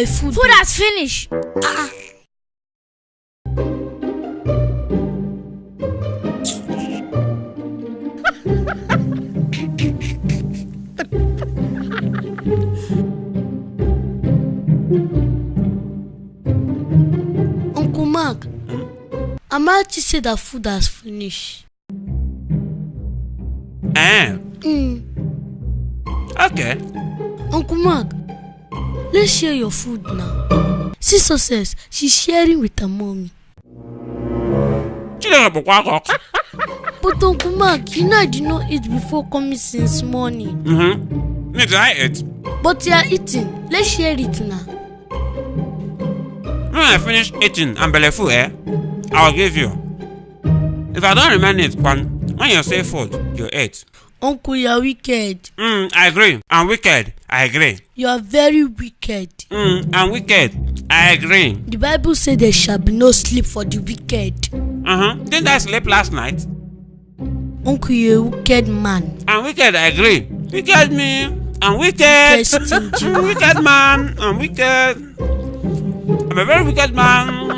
my food. Food has finished. Uncle Mark, Amachi said that food has finished. Okay. Uncle Mark, let's share your food now. Sister says she's sharing with her mommy. But Uncle Mark, you know I did not eat before coming since morning. Did I eat? But you are eating. Let's share it now. When I finish eating and belefu, I'll give you. If I don't remain it, when you say food, you eat. Uncle, you are wicked. I agree. I'm wicked. I agree. You are very wicked. I'm wicked. I agree. The Bible said there shall be no sleep for the wicked. Didn't I sleep last night? Uncle, you're a wicked man. I'm wicked. I agree. Wicked me. I'm wicked. Stingy. Wicked man. I'm wicked. I'm a very wicked man.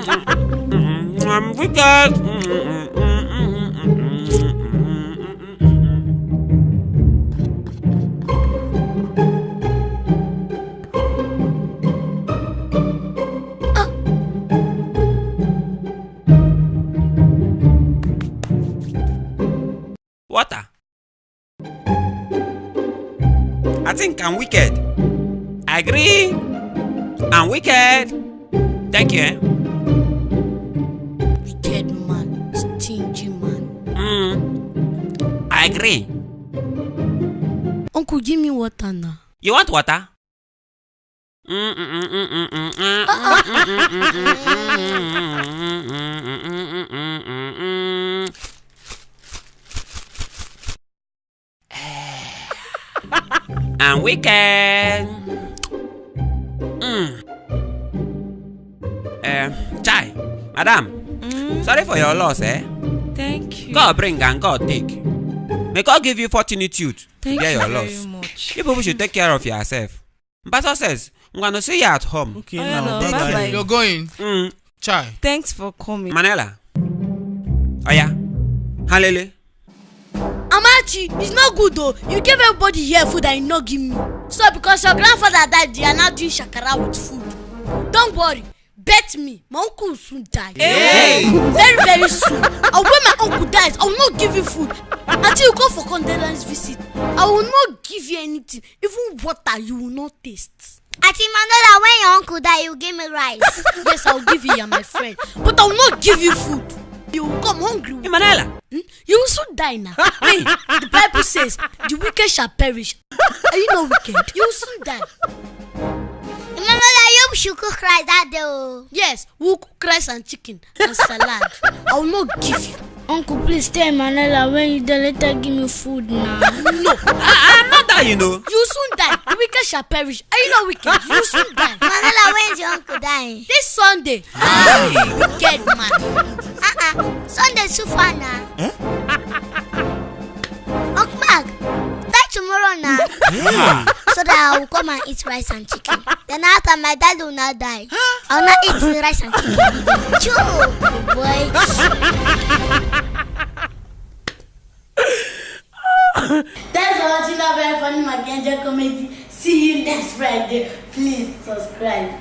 I'm wicked. Water. I think I'm wicked. I agree. I'm wicked. Thank you. Wicked man. Stingy man. I agree. Uncle, give me water now. You want water? I'm wicked. Chai, madam. Sorry for your loss, Thank you. God bring and God take. May God give you fortitude to bear your loss. Very much. You people should take care of yourself. Pastor says, I'm going to see you at home. Okay, Oh, now. yeah, no, bye-bye. You're going. Chai. Thanks for coming. Manela. Oh yeah. Halele. Amachi, it's not good though. You gave everybody here food and you not give me. So because your grandfather died, you are now doing shakara with food. Don't worry. Bet me, my uncle will soon die. Hey! Very, very soon. And when my uncle dies, I will not give you food. Until you go for condolence visit, I will not give you anything. Even water, you will not taste. Auntie Manola, when your uncle die, you give me rice. Yes, I will give you, you're my friend. But I will not give you food. You will come hungry. Hey, Manela. You will soon die now. Hey, the Bible says, the wicked shall perish. Are you not wicked? You will soon die. Manola, you should cook rice that day. Yes, we'll cook rice and chicken and salad. I will not give you. Uncle, please tell Manola when you don't later give me food now. No. I'm not that, you know. You soon die. The wicked shall perish. Are you not wicked? You soon die. Manola, when's your uncle dying? This Sunday. Wicked man. Sunday so far now. Uncle Mark, die tomorrow now. So that I will come and eat rice and chicken. Then after my dad will not die. I will not eat the rice and chicken. Choo, boy. That's for watching our very funny Mackenzie comedy. See you next Friday. Please subscribe.